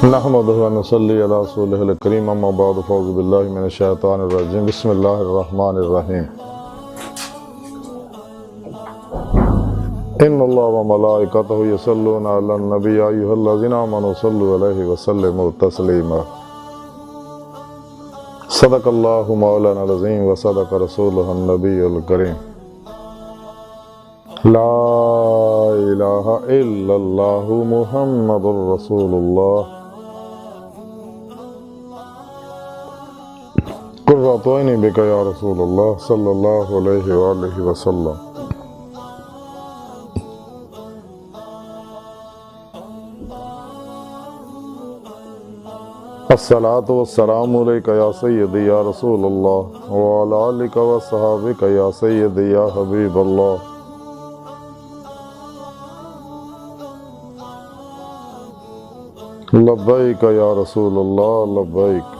نحمده ونصلي على رسوله الكريم اما بعد فاعوذ بالله من الشيطان الرجيم بسم الله الرحمن الرحيم ان الله وملائكته يصلون على النبي يا ايها الذين امنوا صلوا عليه وسلموا تسليما صدق الله مولانا العظيم وصدق رسوله النبي الكريم لا الہ الا اللہ محمد رسول اللہ قرۃ عینی بک یا رسول اللہ صلی اللہ علیہ وآلہ وسلم۔ الصلاۃ والسلام علیک یا سیدی یا رسول اللہ وعلی آلک وصحابک یا سیدی یا حبیب اللہ۔ لبیک یا رسول اللہ لبیک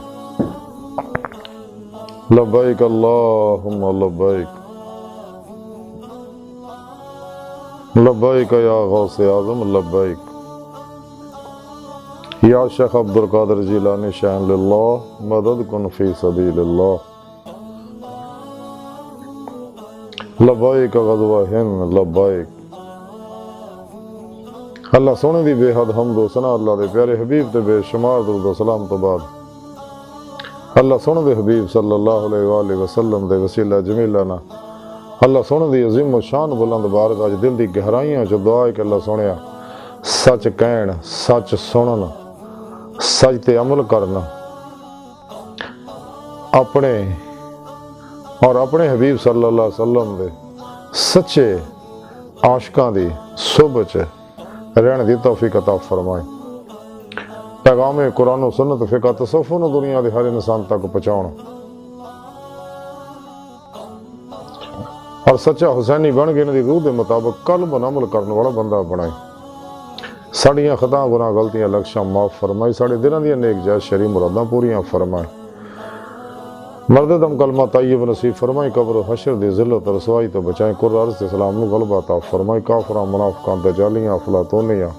لبیک اللہم لبیک لبیک یا غوث اعظم لبیک یا شیخ عبدالقادر جیلانی شان للہ مدد کن فی سبیل اللہ۔ لبیک غزوہ ہند لبیک۔ اللہ سونے دی بے حد حمد و ثنا اللہ دے پیارے حبیب تے بے شمار درود و سلام تو بعد اللہ سونے دے حبیب صلی اللہ علیہ وآلہ وسلم دے وسیلہ جمیلہ نا اللہ سونے دی عظیم و شان بلند بارگاہ اج دل دی گہرائیاں چ دعا ہے کہ اللہ سونیا سچ کہن سچ سنن سچ تے عمل کرنا اپنے اور اپنے حبیب صلی اللہ علیہ وسلم دے سچے عاشقاں دی صحبت چ رہن دی توفیق عطا فرمائے۔ پیغام قرآن و سنت فقہ تصوف نو دنیا دے ہر انسان تک پہنچاؤ اور سچا حسینی بن کے دی روح دے مطابق قلب عمل کرنے والا بندہ بنائے۔ ساڑیاں خطاں گناہ غلطیاں لکشاں معاف فرمائی، ساڑے دلوں دیاں نیک جائز شرعی مراداں پوریاں فرمائے۔ مرد دم کلمہ طیب نصیب فرمائی، قبر و حشر دی ذلت و رسوائی تو بچائیں، قرآن عرض اسلام نو غلبہ عطا فرمائی، کافراں منافقاں دجالیاں افلاطونیاں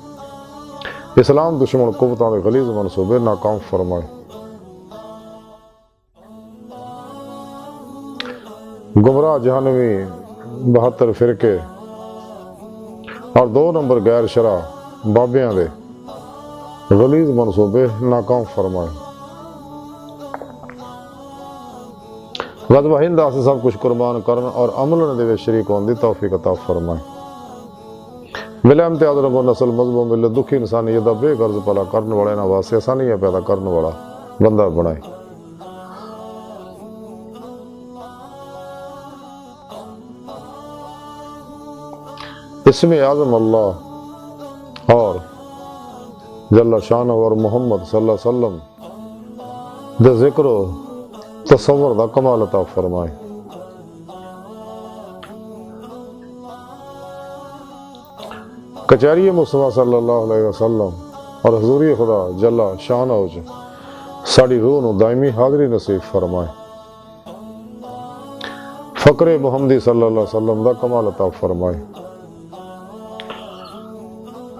اسلام دشمن قوتاں دے غلیظ منصوبے ناکام فرمائے۔ گمراہ جہنمی 72 فرقے اور 2 نمبر غیر شرع بابیاں دے غلیظ منصوبے ناکام فرمائے۔ غزوہ ہند سے سب کچھ قربان کرنا اور عمل دے شریک ہون دی توفیق عطا فرمائے۔ ملا امتیاز رب و نسل مذہب ملت دکھی انسانیت دا بے غرض پلا کرنے والے نہ واسطے آسانیاں پیدا کرنے والا بندہ بنائے۔ اسم اعظم اللہ اور جل شانہ اور محمد صلی اللہ علیہ وسلم دے ذکر و تصور دا کمال عطا فرمائے۔ کچہری مصطفیٰ صلی اللہ علیہ وسلم اور حضوری خدا جل شانہ ساڑی روح نو دائمی حاضری نصیب فرمائے۔ فقر محمدی صلی اللہ علیہ وسلم دا کمال عطا فرمائے۔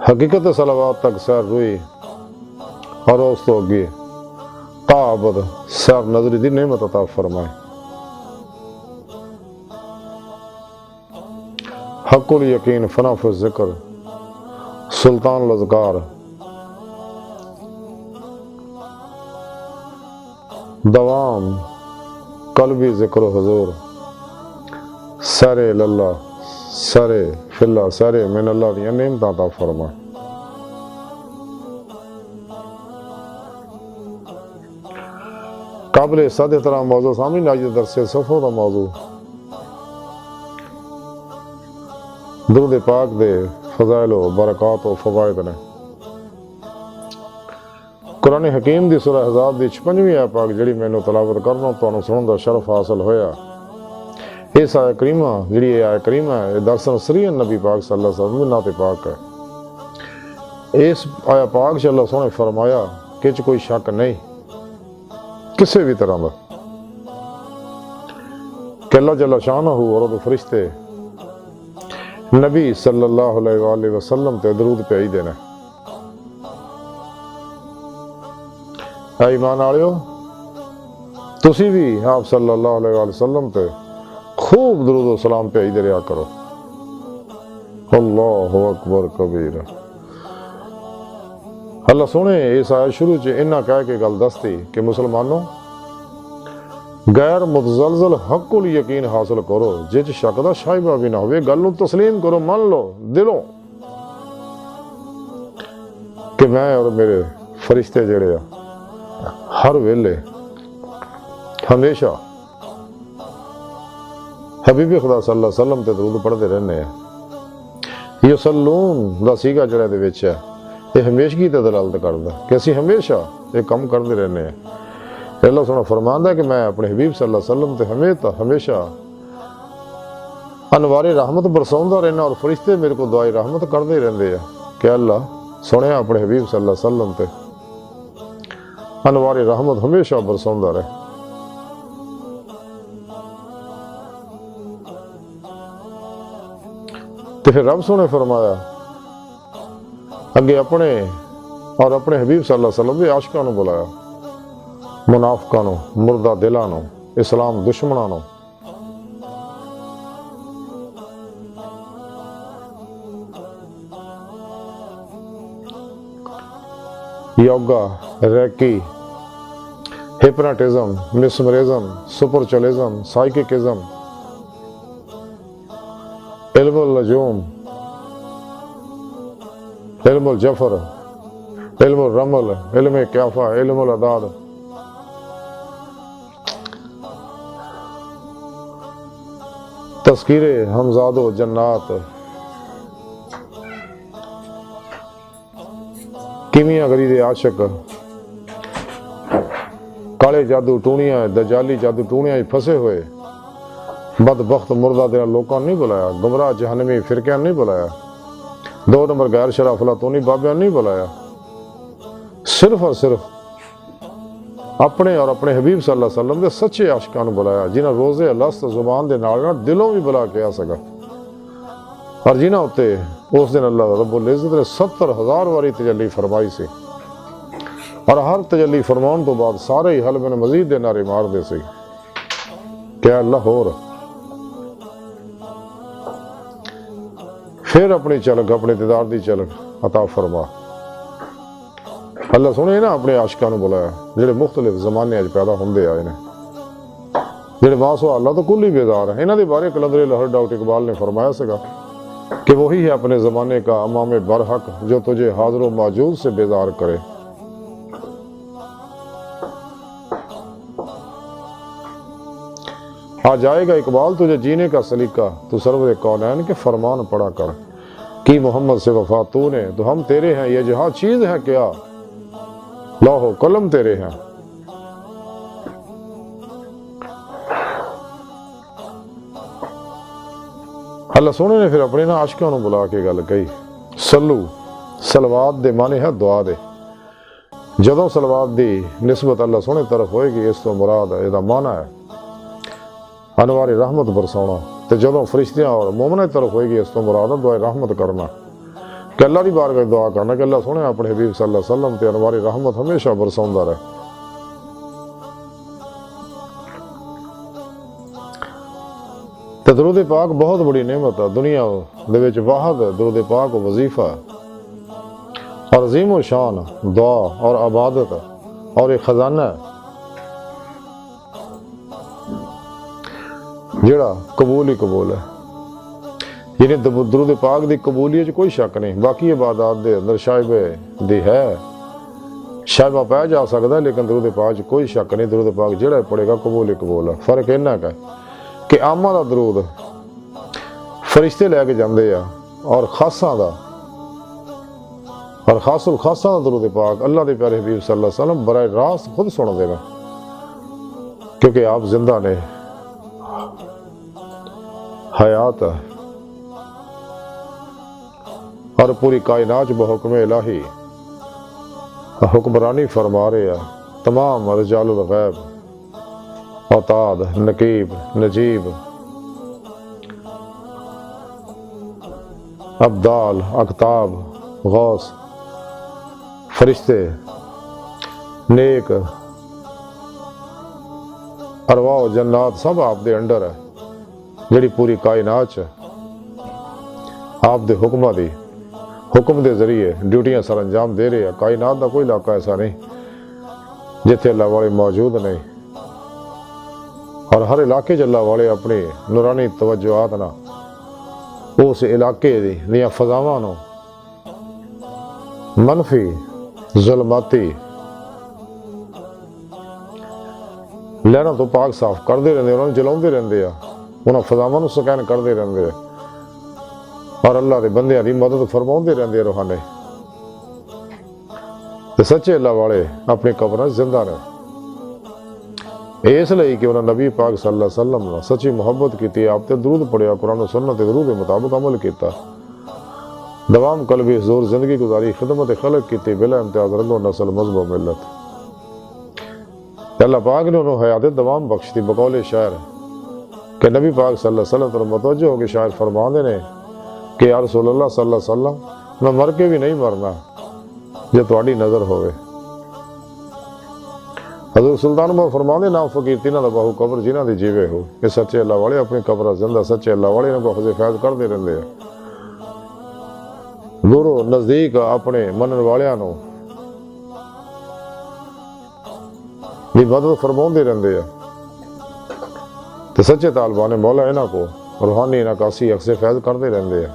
حقیقت صلوات تک سیر روئی اور اس تو اگے تعبد سیر نظری دی نعمت عطا فرمائے۔ حق الیقین فنا فی الذکر سلطان الاذکار دوام قلبی ذکر حضور سارے اللہ سارے فی اللہ سارے من اللہ دی نعمت عطا فرمائے۔ قابل صد احترام موضوع سامنے آج درس صفحہ دا موضوع درود پاک دے فضائل و برکات و فوائد نے۔ قرآن حکیم دی سورہ احزاب دی 56ویں آیت پاک جڑی میں نو تلاوت کرنا تو سنن دا شرف حاصل ہویا۔ اس آیت کریمہ جڑی آیت کریمہ ہے درسن سری نبی پاک صلی اللہ علیہ وسلم نات پاک ہے۔ اس آیت پاک سے اللہ سونے فرمایا کہ کوئی شک نہیں کسی بھی طرح دا کہ اللہ جل شانہ اور فرشتے نبی صلی اللہ علیہ وآلہ وسلم تے درود پہ ہی دینا۔ اے ایمان والو تسی بھی آپ صلی اللہ علیہ وآلہ وسلم تے خوب درود و سلام بھیجدے رہا کرو۔ اللہ اکبر کبیر۔ اللہ سونے اس آیت شروع چ انہاں کہہ کے گل دستی کہ مسلمانوں غیر متزلزل حق الیقین حاصل کرو، جس شک دا شائبہ بھی نہ ہوئے، گل نو تسلیم کرو، من لو دلوں کہ میں اور میرے فرشتے جڑے ہر ویلے ہمیشہ حبیب خدا صلی اللہ علیہ وسلم تے درود پڑھتے رہنے ہیں۔ یصلون دا سیگا جڑے دے وچ ہے یہ ہمیشگی تے دلالت کردا کہ اسی ہمیشہ یہ کم کرتے رہنے ہیں۔ اللہ سونا فرماندا ہے کہ میں اپنے حبیب صلی اللہ علیہ وسلم تے ہمیشہ انوار رحمت برساوندا رہنا اور فرشتے میرے کو دعائے رحمت کرتے رہندے ہیں کہ اللہ سونے اپنے حبیب صلی اللہ علیہ وسلم تے انوار رحمت ہمیشہ برساوندا رہے۔ تو پھر رب سونے فرمایا اگے اپنے اور اپنے حبیب صلی اللہ علیہ وسلم بھی عاشقاں نو بلایا، منافقاں نو، مردہ دلاں نو، اسلام دشمناں نو۔ یوگا، ریکی، ہپناٹزم، مسمرزم، سپرچلزم، سائیککزم، علم النجوم، علم الجفر، علم الرمل، علم کیافہ، علم العداد، تذکیر ہمزاد و جنات، کیمیا گری عاشق، کالے جادو ٹونیاں دجالی جادو ٹونیاں پھنسے ہوئے بدبخت مردہ دینا لوکاں نہیں بلایا، گمراہ جہنمی فرقیاں نہیں بلایا، 2 نمبر غیر شرع افلاطونی بابیاں نہیں بلایا، صرف اور صرف اپنے اور اپنے حبیب صلی اللہ علیہ وسلم دے سچے عاشقاں نو بلایا جنہاں روزے الست زبان دے نال دلوں بھی بلا کے آ سکا اور جنہاں اتے اس دن اللہ رب العزت نے 70,000 واری تجلی فرمائی سی اور ہر تجلی فرمان تو بعد سارے ہی حل میں مزید دے نعرے مار دے سی کہ اللہ ہور پھر اپنی چلک اپنے دیدار دی چلک عطا فرما۔ اللہ سنے نا اپنے عاشقاں نو بلایا جڑے مختلف زمانے اج پیدا ہوندے آئے نے، جڑے ماسو اللہ تو کل ہی بیدار ہیں۔ انہاں دے بارے کلندر لاہور ڈاکٹر اقبال نے فرمایا سگا کہ وہی ہے اپنے زمانے کا امام برحق جو تجھے حاضر و موجود سے بیدار کرے۔ آ جائے گا اقبال تجھے جینے کا سلیقہ، تو سرور کونین کے فرمان پڑا کر، کی محمد سے وفا تو نے، تو ہم تیرے ہیں، یہ جہاں چیز ہے کیا، لوح و قلم تیرے ہیں۔ اللہ سونے نے پھر اپنے عاشقاں نو بلا کے گل کہی، سلو سلوات دے معنی ہے دعا دے، جدوں سلوات دی نسبت اللہ سونے طرف ہوئے گی اس تو مراد ہے یہ معنی ہے انوار رحمت برسانا، تے جدوں فرشتیاں اور مومناں طرف ہوئے گی اس تو مراد دعا رحمت کرنا کہ اللہ دی بارگاہ دعا کرنا کہ اللہ سونے اپنے حبیب صلی اللہ علیہ وسلم تے انوار رحمت ہمیشہ برساوندا رہے۔ تے درود پاک بہت بڑی نعمت ہے، دنیا دے وچ واحد درود پاک وظیفہ اور عظیم و شان دعا اور عبادت اور ایک خزانہ ہے جڑا قبول ہی قبول ہے، یعنی درود پاک دی قبولیت چ کوئی شک نہیں۔ باقی عبادات دے اندر شائبے دی ہے، شائبہ پایا جا سکتا ہے، لیکن درود پاک چ کوئی شک نہیں، درود پاک جڑا پڑے گا قبول ہی قبول ہے۔ فرق انہاں کا کہ عامہ دا درود فرشتے لے کے جاندے آ اور خاصاں دا اور خاص الخاصاں دا درود پاک اللہ دے پیارے حبیب صلی اللہ علیہ وسلم براہ راست خود سن دے گا، کیونکہ آپ زندہ نے، حیات ہے اور پوری کائنات بحکم الہی حکمرانی فرما رہے ہیں۔ تمام رجال الغیب، اوتاد، نقیب، نجیب، ابدال، اقطاب، غوث، فرشتے نیک ارواح و جنات سب آپ دے انڈر ہے، جڑی پوری کائنات ہے آپ دے حکم دے ذریعے ڈیوٹیاں سر انجام دے رہے ہیں۔ کائنات دا کوئی علاقہ ایسا نہیں جتھے اللہ والے موجود نہیں، اور ہر علاقے چ اللہ والے اپنی نورانی توجہات نہ اس علاقے دی فضاواں نو منفی ظلماتی لہراں تو پاک صاف کرتے رہتے، انہوں نے جلاؤندے رہتے ہیں، انہاں فضاواں نو سکین کرتے رہتے ہیں، اور اللہ دے بندیاں دی مدد فرماؤندے رہتے ہیں روحانے۔ تے سچے اللہ والے اپنی قبراں زندہ رہے، اس لیے کہ انہوں نے نبی پاک صلی اللہ علیہ وسلم نے سچی محبت کی، آپ تے درود پڑھیا، قرآن و سنت تے درود کے مطابق عمل کیتا، دوام قلبی حضور زندگی گزاری، خدمت خلق کی بلا امتیاز رنگ و نسل مذہب و ملت۔ اللہ پاک نے انہوں حیات دوام بخش دی بقول شاعر کہ نبی پاک صلی اللہ علیہ وسلم پر متوجہ ہو کے شاعر فرماندے نے کہ یا رسول اللہ صلی اللہ علیہ وسلم میں مر کے بھی نہیں مرنا جو تہاڈی نظر ہوئے۔ حضور سلطان محمد فرماندے نام فقیر تینہ دا باہو قبر جنہ دی جیوے ہو، یہ سچے اللہ والے اپنی قبر زندہ سچے اللہ والے ان کو حضور فیض کر دے رہندے ہیں، دور و نزدیک اپنے منن والیاں نو بھی مدد فرماؤندے رہندے ہیں، تے سچے طالبان مولا انہاں کو روحانی نکاسی اکثر فیض کرتے رہندے ہیں۔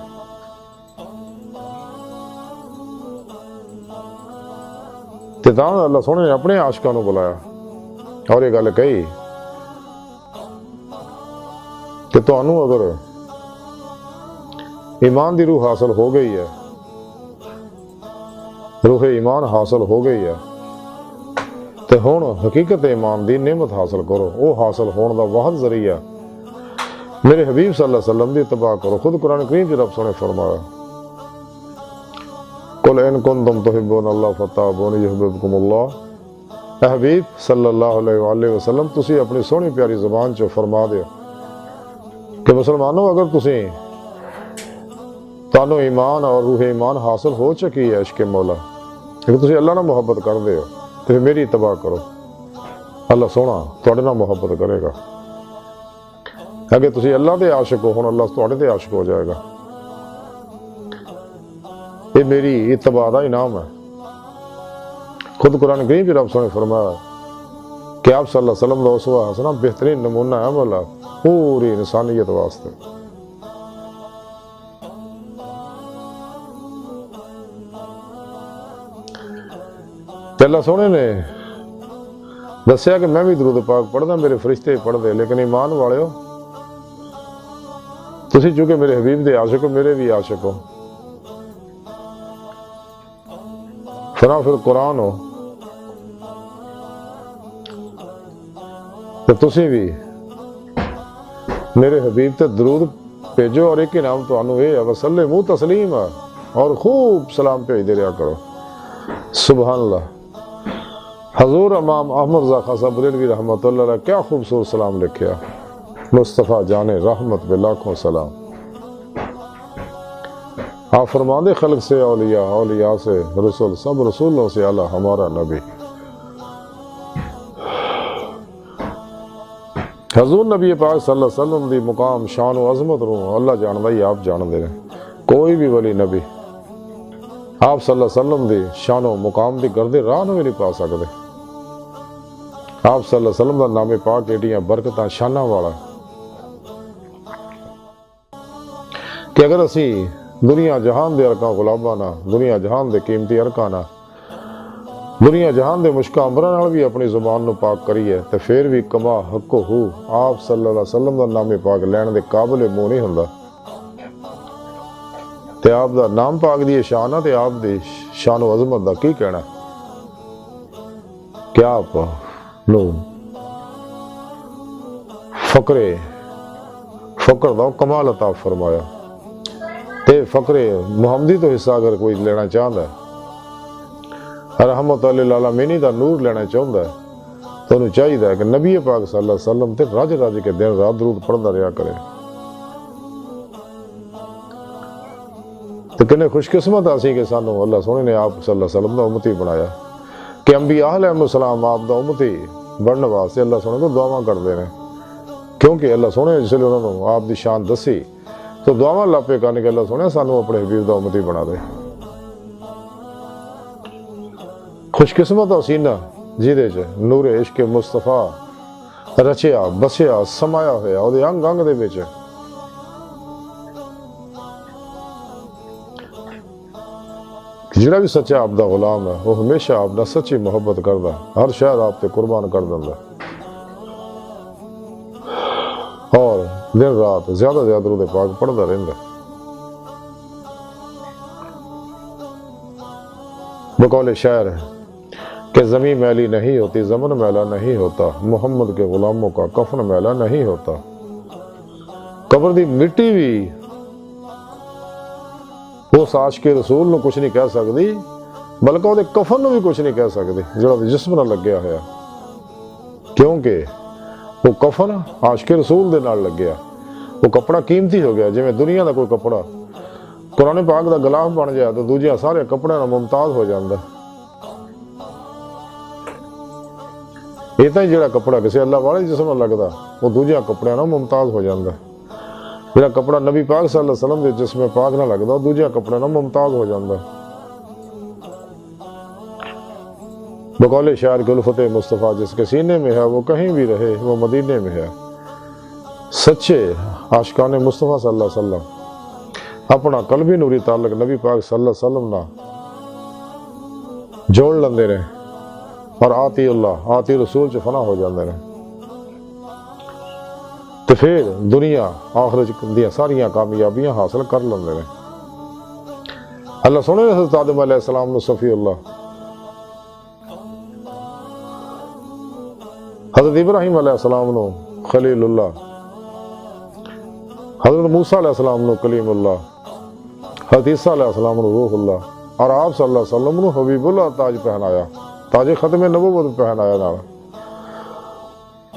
تے تاں اللہ سونے نے اپنے عاشقاں نو بلایا اور یہ گل کہی کہ تانوں اگر ایمان دی روح حاصل ہو گئی ہے، روح ایمان حاصل ہو گئی ہے، تے ہن حقیقت ایمان دی نعمت حاصل کرو، وہ حاصل ہون دا واحد ذریعہ میرے حبیب صلی اللہ علیہ وسلم دی اتباع کرو۔ خود قرآن کریم کی رب سنے فرمایا قل ان کنتم تحبون اللہ فتابونی یحببکم اللہ۔ اے حبیب صلی اللہ علیہ وآلہ وسلم تسی اپنی سونی پیاری زبان چو فرما دیو کہ مسلمانوں اگر تسی تانوں ایمان اور روح ایمان حاصل ہو چکی ہے عشق مولا، اگر تسی اللہ نہ محبت کر دے ہو تو پھر میری اتباع کرو، اللہ سونا تواڈے نال محبت کرے گا۔ اگر تسی اللہ دے عاشق ہو ہن اللہ تواڈے تے عاشق ہو جائے گا۔ یہ میری اتباع دا انعام ہے۔ خود قرآن کریم کی رب نے فرمایا کہ آپ صلی اللہ علیہ وسلم دا اسوہ حسنہ بہترین نمونہ عمل ہے پوری انسانیت واسطے۔ اللہ سونے نے دسیا کہ میں بھی درود پاک پڑھدا، میرے فرشتے پڑھدے، لیکن ایمان والے ہو تسی چونکہ میرے حبیب دے عاشق ہو، میرے بھی عاشق ہو، فنا پھر قرآن ہو تو تسی بھی میرے حبیب تے درود بھیجو، اور ایک ہی نام تانوں اے ہے وسلموا تسلیما، اور خوب سلام بھیج دے رہا کرو۔ سبحان اللہ۔ حضور امام احمد رضا خان صاحب بریلوی رحمۃ اللہ علیہ کیا خوبصورت سلام لکھیا، مصطفیٰ جان رحمت بے لاکھوں سلام۔ آپ فرماندے خلق سے اولیاء، اولیاء سے رسول، سب رسولوں سے اعلیٰ ہمارا نبی۔ حضور نبی پاک صلی اللہ علیہ وسلم دی مقام شان و عظمت رو اللہ جاندہ ہی آپ جاندے رہے، کوئی بھی ولی نبی آپ صلی اللہ علیہ وسلم دی شان و مقام دی گردے راہ نو بھی نہیں پا سکتے۔ آپ صلی اللہ علیہ وسلم دا نام پاک ایڈیاں برکتاں شانہ والا کہ اگر اسی دنیا جہان دے ارکان غلامانا، دنیا جہان دے قیمتی ارکانا، دنیا جہان دے مشکا امبران نال بھی اپنی زبان نو پاک کریے تے پھر بھی کما حق ہو آپ صلی اللہ علیہ وسلم دا نام پاک لین دے قابل منہ نہیں ہوندا۔ تے آپ دا نام پاک دی شان ہے تے آپ دی شان و عظمت دا کی کہنا کیا آپ نو فقر دا کمال عطا فرمایا۔ تے فقر محمدی تو حصہ اگر کوئی لینا چاہتا ہے، رحمت للعالمین دا نور لینا چاہتا ہے، تو انہوں چاہیے کہ نبی پاک صلی اللہ علیہ وسلم تے راج راج کے دن رات درود پڑھتا رہا کرے۔ تو کنے خوش قسمت آسی کہ سانو اللہ سونے نے آپ صلی اللہ علیہ وسلم دا امتی بنایا۔ کہ انبیاء علیہ السلام آپ دا امتی بڑھنے واسطے اللہ سونے تو دعاواں کرتے ہیں، کیونکہ اللہ سونے جس لیے انہوں نے آپ دی شان دسی تو دعاواں اللہ پہ کرنے کہ اللہ سونے سانو اپنے حبیب دا امتی بنا دے۔ خوش قسمت حسینہ جیدے چ نور عشق مصطفیٰ رچیا بسیا سمایا ہویا وہ انگ انگ دے وچ۔ جڑا بھی سچا آپ دا غلام ہے وہ ہمیشہ آپ دا سچی محبت کردا، ہر شہر آپ تے قربان کر دیندا، اور دن رات زیادہ زیادہ درود پاک پڑھدا رہندا۔ بقول شاعر ہے کہ زمین میلی نہیں ہوتی، زمن میلا نہیں ہوتا، محمد کے غلاموں کا کفن میلا نہیں ہوتا۔ قبر دی مٹی بھی اس عاشق رسول نو کچھ نہیں کہہ سکتی، بلکہ وہ کفن نو بھی کچھ نہیں کہہ سکتی جڑا جسم نہ لگیا ہوا، کیونکہ وہ کفن عاشق رسول دے نال لگیا، وہ کپڑا قیمتی ہو گیا۔ جویں دنیا دا کوئی کپڑا قرآن پاک دا غلاف بن جائے تو دوجیاں سارے کپڑے نال ممتاز ہو جاندا۔ یہ تو جڑا کپڑا کسی اللہ والے جسم نہ لگتا وہ دوجیاں کپڑے نال ممتاز ہو جاندا۔ جڑا کپڑا نبی پاک صلی اللہ علیہ وسلم دے جسم پاک نہ لگتا وہ دوجیاں کپڑے نال ممتاز ہو جاندا۔ بقول شاعر کہ الفت مصطفیٰ جس کے سینے میں ہے وہ کہیں بھی رہے وہ مدینے میں ہے۔ سچے عاشقان مصطفیٰ صلی اللہ علیہ وسلم اپنا قلبی نوری تعلق نبی پاک صلی اللہ علیہ وسلم نہ جوڑ لندے رہے اور آتی اللہ آتی رسول چ فنا ہو جاندے رہے، تو پھر دنیا آخرت دیا ساریاں کامیابیاں حاصل کر لندے رہے۔ اللہ سنے حضرت آدم علیہ السلام نے صفی اللہ، حضرت ابراہیم علیہ السلام نے خلیل اللہ، حضرت موسیٰ علیہ السلام نے کلیم اللہ، حضرت عیسیٰ علیہ السلام نے روح اللہ، اور آپ صلی اللہ علیہ وسلم نے حبیب اللہ تاج پہنایا، تاج ختم نبوت پہنایا نال۔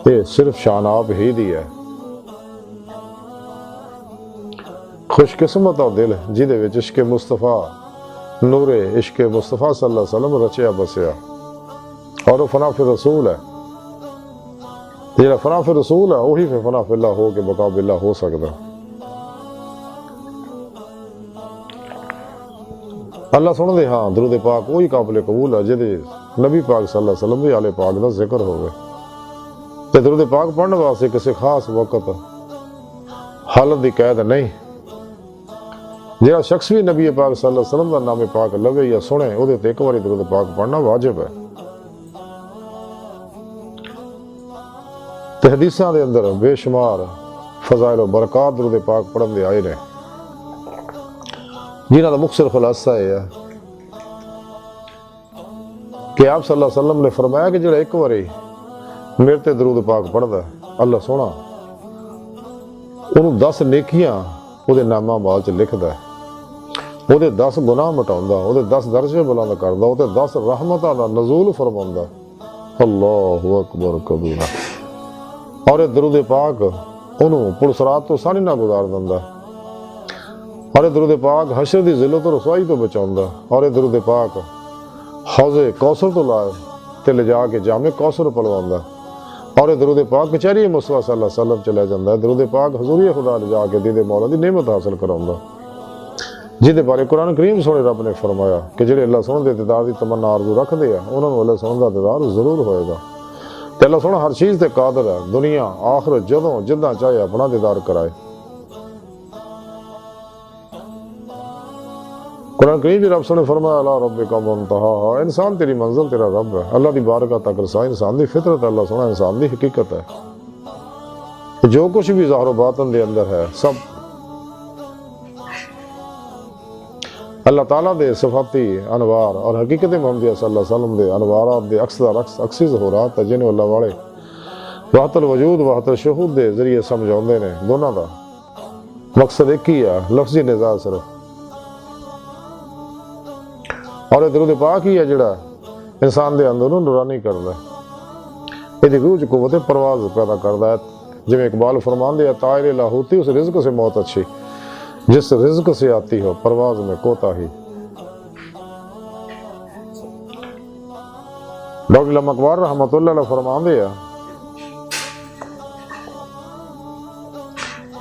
یہ صرف شان آپ ہی دی ہے۔ خوش قسمت اور دل جہدے وچ عشق مصطفیٰ نور عشق مصطفیٰ صلی اللہ علیہ وسلم رچیا بسیا، اور وہ فنا فی رسول ہے۔ جہاں فنا فی رسول ہے وہی پھر فنا فی اللہ ہو کے بقا باللہ ہو سکتا۔ اللہ سن دے ہاں درود پاک وہی قابل قبول ہے جہدے نبی پاک صلی اللہ علیہ وسلم دی آل پاک دا ذکر ہوگا۔ تے درود پاک پڑھنے واسطے کسی خاص وقت حالت دی قید نہیں۔ جہاں شخص بھی نبی پاک صلی اللہ علیہ وسلم دا نام پاک لگے یا سنے وہ ایک باری درود پاک پڑھنا واجب ہے۔ تے حدیثاں دے اندر بے شمار فضائل و برکات درود پاک پڑھن دے آئے نے، جنہاں دا مختصر خلاصہ ہے کہ آپ صلی اللہ علیہ وسلم نے فرمایا کہ جڑا ایک باری میرے تے درود پاک پڑھدا ہے اللہ سونا انہوں 10 نیکیاں وہ دے نامہ بال چ لکھدا ہے، وہ دے 10 گناہ مٹاوندا، وہ دے 10 درجے بلند کردا، وہ دے 10 رحمتاں دا نزول فرماوندا۔ اللہ اکبر کبیرہ۔ اور درود پاک انہوں پرسرات تو سانی نہ گزار دیندا، اور درود پاک حشر دی ذلت و رسوائی تو بچاوندا، اور درود پاک حوض کوثر تو لائے تے لے جا کے جامع کوثر پلواندا، اور درود پاک کچہری مصطفیٰ صلی اللہ علیہ وسلم چلے جاندا ہے۔ درود پاک حضوری خدا لے جا کے دید مولا دی نعمت حاصل کروندا، جہدے بارے قرآن کریم سونے رب نے فرمایا کہ جڑے اللہ سونے دے دیدار دی تمنا آرزو رکھ دے انہوں نے اللہ سونے دا دیدار ضرور ہوئے گا۔ تے اللہ سونا ہر چیز تے قادر ہے، دنیا آخرت جدوں جداں چاہے اپنا دیدار کرائے۔ قرآن کریم بھی رب سونے فرمایا اللہ ربک منتہا، انسان تیری منزل تیرا رب ہے۔ اللہ دی بارگاہ تک رسائی انسان دی فطرت ہے، اللہ سونا انسان دی حقیقت ہے۔ جو کچھ بھی ظاہر و باطن دے اندر ہے سب اللہ تعالیٰ دے صفاتی انوار اور حقیقت محمدیہ صلی اللہ علیہ وسلم دے انوارات دے اکثر ظہورات ہے جنہوں اللہ والے وحدت الوجود وحدت الشہود دے ذریعے سمجھاؤندے نے۔ دونوں دا مقصد ایک ہی ہے، لفظی نزاع صرف، اور درود پاک ہی ہے جڑا انسان دے اندروں نورانی کردا ہے، یہ روح چ قوت پرواز پیدا کردا ہے۔ جویں اقبال فرماندے ہیں طائر لاہوتی اس رزق سے موت اچھی جس رزق سے آتی ہو پرواز میں کوتا ہی۔ ڈاکٹر علامہ اقبال رحمۃ اللہ علیہ فرماندے ہیں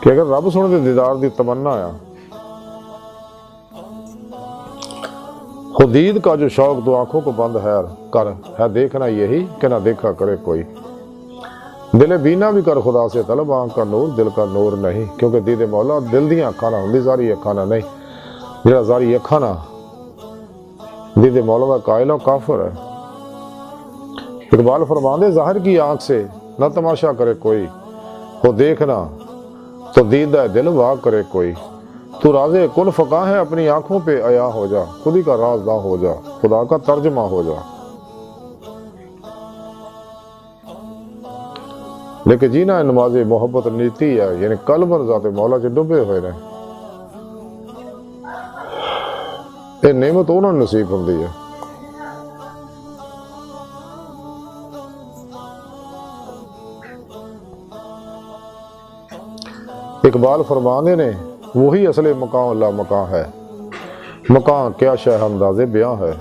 کہ اگر رب سونے دے دیدار دی تمنا ہے، خودید کا جو شوق تو آنکھوں کو بند ہے دیکھنا یہی کہ نہ دیکھا کرے کوئی، دل بینا بھی کر خدا سے طلب، آنکھ کا نور دل کا نور نہیں، کیونکہ دید مولا دل دیاں اکھاں نہ ہوندی، زاری اکھاں نہ نہیں، جڑا زاری اکھاں نہ دید مولا دا قائل و کافر ہے۔ اقبال فرماندے ظاہر کی آنکھ سے نہ تماشا کرے کوئی، وہ دیکھنا تو دیدہ دل وا کرے کوئی، تو راز کن فقاں ہے اپنی آنکھوں پہ عیا ہو جا، خودی کا رازداں ہو جا، خدا کا ترجمہ ہو جا۔ لیکن جینا نماز محبت نیتی ہے، یعنی قلباً ذات مولا چ ڈبے ہوئے رہے، یہ نعمت انہوں نے نصیب ہوندی ہے۔ اقبال فرمانے نے وہی اصل مقام اللہ مقام ہے، مقام کیا شہ انداز بیاں ہے،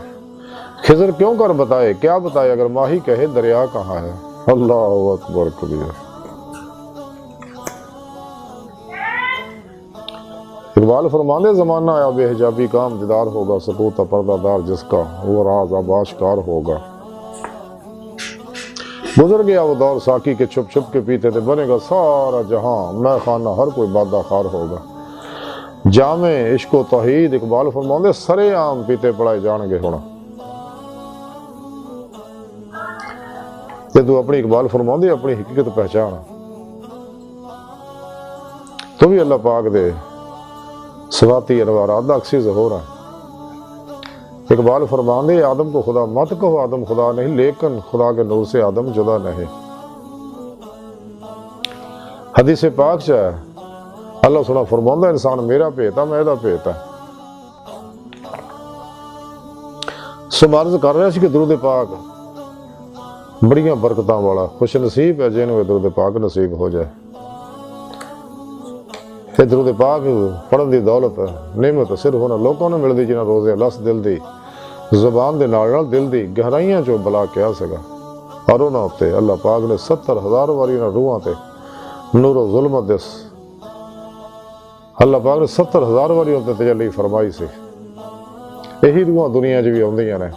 خضر کیوں کر بتائے کیا بتائے اگر ماہی کہے دریا کہاں ہے۔ اللہ اکبر کبیر۔ اقبال فرمانے زمانہ آیا بے حجابی کا امتدار ہوگا، سکوت پردہ دار جس کا وہ راز اب آشکار ہوگا، گزر گیا وہ دور ساقی کے چھپ چھپ کے پیتے تھے، بنے گا سارا جہاں میں خانہ ہر کوئی بادہ خار ہوگا، جامع عشق و توحید اقبال فرماندے سرے عام پیتے پڑائے جان گے ہونا۔ تے تو اپنی اقبال فرماندے اپنی حقیقت پہچان، تو بھی اللہ پاک دے صفاتی انوارات دا اکسی ظہور ہے۔ اقبال فرماندے آدم کو خدا مت کہو، آدم خدا نہیں لیکن خدا کے نور سے آدم جدا نہیں۔ حدیث پاک چاہے اللہ سنا فرماندہ انسان میرا پیتا میں دا پیتا۔ سمارز کر رہے سی کہ درود پاک بڑیاں برکتاں والا خوش نصیب ہے جنہوں درود پاک نصیب ہو جائے۔ تے درود پاک پڑھن دی دولت نعمت صرف ہونا لوگوں نے مل دی جنہاں روزے لس دل دی زبان دے نال دل دی گہرائیاں چو بلا کیا سکا، اور انہاں ہوتے اللہ پاک نے 70,000 واری نہ روحاں تے نور و ظلمت دس اللہ پاک نے 70,000 واری ہوتے تجلی فرمائی سی۔ یہی روحاں دنیا جو بھی ہوندیاں نے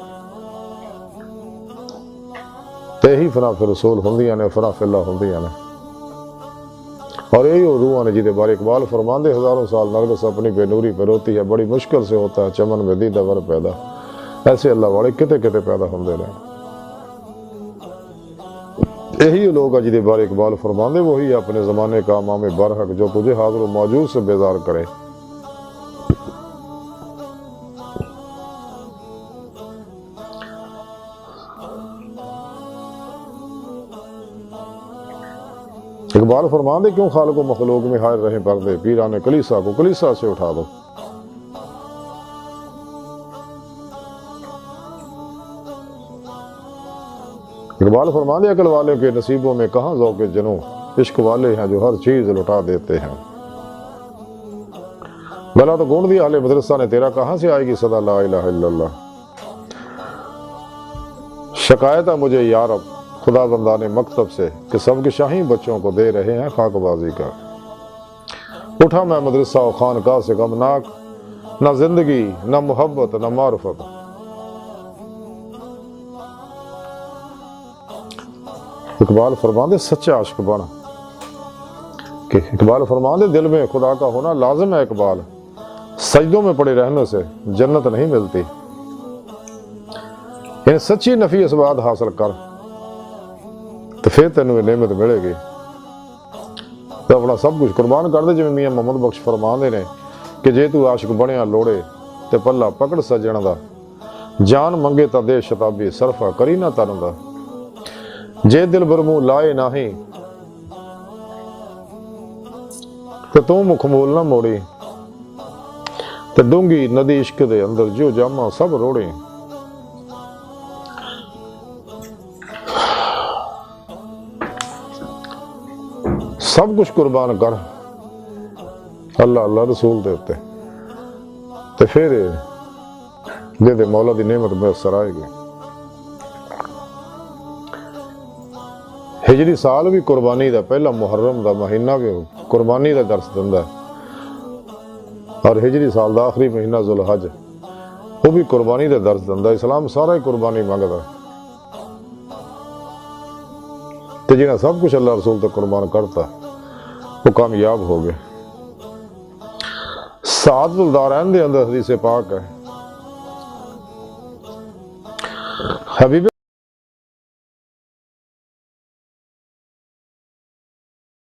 تے ہی فنا فی رسول ہوندیاں نے، فنا فی اللہ ہوندیاں نے، اور یہی وہ روحاں نے جدے بارے اقبال فرماندے ہزاروں سال نرگس اپنی بے نوری پہ روتی ہے، بڑی مشکل سے ہوتا ہے چمن میں دیدہ ور پیدا، ایسے اللہ والے کتے کتے پیدا ہوندے رہے۔ یہی لوگ جدے بارے اقبال فرماندے وہی اپنے زمانے کا امام برحق جو تجھے حاضر و موجود سے بیزار کرے۔ اقبال فرماندے کیوں خالق و مخلوق میں حائر رہے پردے، پیران کلیسا کو کلیسا سے اٹھا دو۔ اقبال فرماندے عقل والے کے نصیبوں میں کہاں ذوق جنوں، عشق والے ہیں جو ہر چیز لٹا دیتے ہیں۔ بلا تو گونڈ دیا اہل مدرسہ نے تیرا کہاں سے آئے گی صدا لا الہ الا اللہ۔ شکایت ہے مجھے یا رب خدا بندان مکتب سے کہ سب کے شاہین بچوں کو دے رہے ہیں خاک بازی کا۔ اٹھا میں مدرسہ و خانقاہ سے غمناک، نہ زندگی نہ محبت نہ معرفت۔ اقبال فرماندے سچا عاشق بنا، کہ اقبال فرماندے دل میں خدا کا ہونا لازم ہے۔ اقبال سجدوں میں پڑے رہنے سے جنت نہیں ملتی، یعنی سچی نفی اسباد حاصل کر تو پھر تینوں نعمت ملے گی۔ تو اپنا سب کچھ قربان کر دے، جی میاں محمد بخش فرماندے نے کہ جے تو عاشق بنیا لوڑے تے پلا پکڑ سجن دا، جان منگے تا دے شتابی صرفہ کری نہ تن دا، جے دل برمو لائے نہیں تے تو مخمول نہ موڑی، تے ڈونگی ندی عشق دے اندر جو جامع سب روڑی۔ سب کچھ قربان کر اللہ اللہ رسول دے اتے، تے پھر دے مولا دی نعمت میسر آئے گی۔ ہجری سال بھی قربانی دا پہلا محرم دا مہینہ بھی قربانی دا درس دندا ہے، اور ہجری سال دا آخری مہینہ ذوالحج وہ بھی قربانی دا درس دندا ہے۔ اسلام سارا ہی قربانی مانگدا ہے، تے جنہاں سب کچھ اللہ رسول تے قربان کرتا وہ کامیاب ہو گئے۔ سعادت الدارین دے اندر حدیث پاک ہے، حبیب